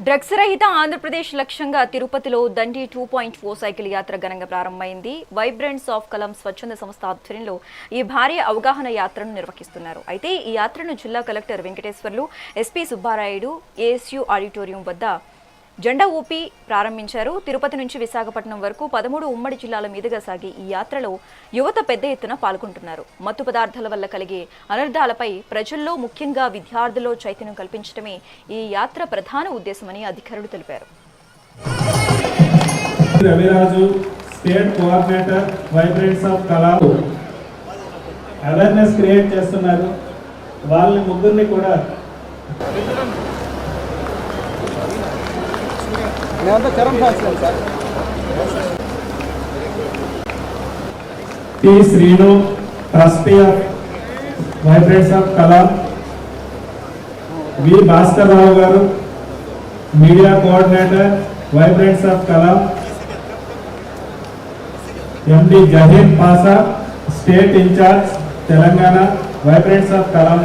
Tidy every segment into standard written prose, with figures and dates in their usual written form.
Drugs రహిత ఆంధ్రప్రదేశ్ లక్ష్యంగా తిరుపతిలో దండి 2.4 సైకిల్ యాత్ర ఘనంగా ప్రారంభమైంది. వైబ్రెంట్స్ ఆఫ్ కలం స్వచ్ఛంద సంస్థ ఆధ్వర్యంలో ఈ భారీ అవగాహన యాత్రను నిర్వహిస్తున్నారు. అయితే ఈ యాత్రను జిల్లా collector Venkateswarlu, SP Subbarayudu ASU auditorium వద్ద జెండా ఊపి ప్రారంభించారు. తిరుపతి నుంచి విశాఖపట్నం వరకు 13 ఉమ్మడి జిల్లాల మీదుగా సాగే ఈ యాత్రలో యువత పెద్ద ఎత్తున పాల్గొంటున్నారు. మత్తు పదార్థాల వల్ల కలిగే అనర్థాలపై ప్రజల్లో ముఖ్యంగా విద్యార్థుల్లో చైతన్యం కల్పించడమే ఈ యాత్ర ప్రధాన ఉద్దేశమని అధికారులు తెలిపారు. Raviraju state coordinator Vibrants of కళా అవేర్నెస్ క్రియేట్ చేస్తున్నారు. వాళ్ళని ముగ్గురిని కూడా P. Srinu, trustee of Vibrants of Kala, V. Bhaskar Rao garu, media coordinator, Vibrants of Kala, MD Jahir Pasa, state in charge, Telangana, Vibrants of Kala.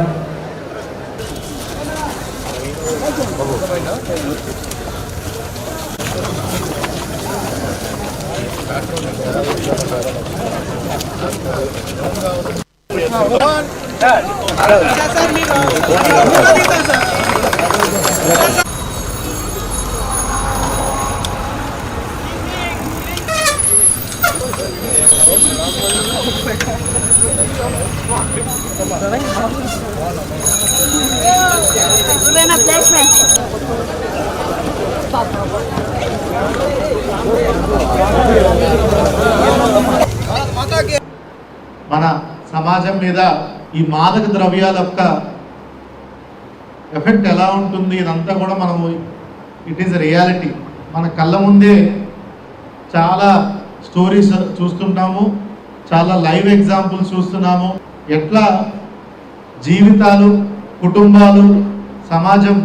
మన సమాజం మీద ఈ మాదక ద్రవ్యాల యొక్క ఎఫెక్ట్ ఎలా ఉంటుంది ఇదంతా కూడా మనము ఇట్ ఈస్ రియాలిటీ. మన కళ్ళ ముందే చాలా స్టోరీస్ చూస్తుంటాము, చాలా లైవ్ ఎగ్జాంపుల్స్ చూస్తున్నాము. ఎట్లా జీవితాలు, కుటుంబాలు, సమాజం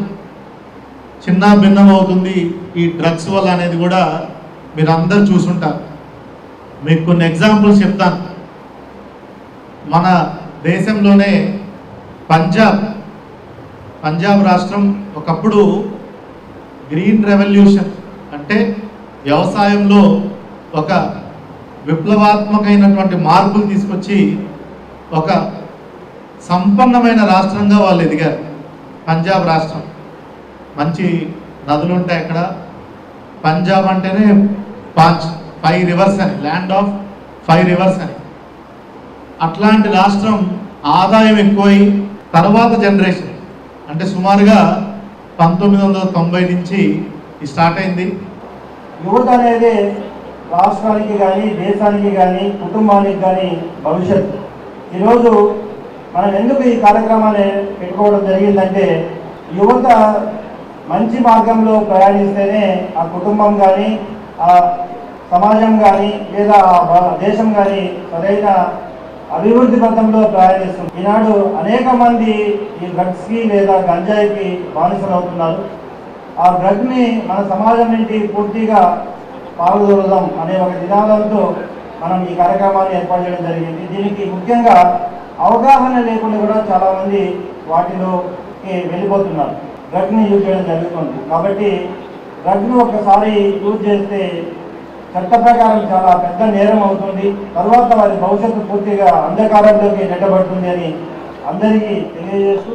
చిన్న భిన్నం అవుతుంది ఈ డ్రగ్స్ వల్ల అనేది కూడా మీరు అందరూ చూసుంటారు. మీకు కొన్ని ఎగ్జాంపుల్స్ చెప్తాను. మన దేశంలోనే పంజాబ్ రాష్ట్రం ఒకప్పుడు గ్రీన్ రెవల్యూషన్ అంటే వ్యవసాయంలో ఒక విప్లవాత్మకమైనటువంటి మార్పులు తీసుకొచ్చి ఒక సంపన్నమైన రాష్ట్రంగా వాళ్ళు ఎదిగారు. పంజాబ్ రాష్ట్రం మంచి నదులు ఉంటాయి అక్కడ. పంజాబ్ అంటేనే 5 రివర్స్ అని, ల్యాండ్ ఆఫ్ 5 రివర్స్ అని. అట్లాంటి రాష్ట్రం ఆదాయం ఎక్కువై తర్వాత జనరేషన్ అంటే సుమారుగా 1990 నుంచి స్టార్ట్ అయింది. యువత అనేది రాష్ట్రానికి కానీ, దేశానికి కానీ, కుటుంబానికి కానీ భవిష్యత్తు. ఈరోజు మనం ఎందుకు ఈ కార్యక్రమాన్ని పెట్టుకోవడం జరిగిందంటే యువత మంచి మార్గంలో ప్రయాణిస్తేనే ఆ కుటుంబం కానీ, ఆ సమాజం కానీ, లేదా ఆ దేశం కానీ సరైన అభివృద్ధి పథంలో ప్రయాణిస్తుంది. ఈనాడు అనేక మంది ఈ డ్రగ్స్కి లేదా గంజాయికి బానిసలు అవుతున్నారు. ఆ డ్రగ్ని మన సమాజం నుండి పూర్తిగా పాల్గొనదాం అనే ఒక నినాదంతో మనం ఈ కార్యక్రమాన్ని ఏర్పాటు చేయడం జరిగింది. దీనికి ముఖ్యంగా అవగాహన లేకుండా కూడా చాలామంది వాటిలోకి వెళ్ళిపోతున్నారు, డ్రగ్ని యూజ్ చేయడం జరుగుతుంది. కాబట్టి డ్రగ్ను ఒకసారి యూజ్ చేస్తే చట్ట ప్రకారం చాలా పెద్ద నేరం అవుతుంది. తర్వాత వారి భవిష్యత్తు పూర్తిగా అంధకారంలోకి నెట్టబడుతుంది అని అందరికీ తెలియజేస్తూ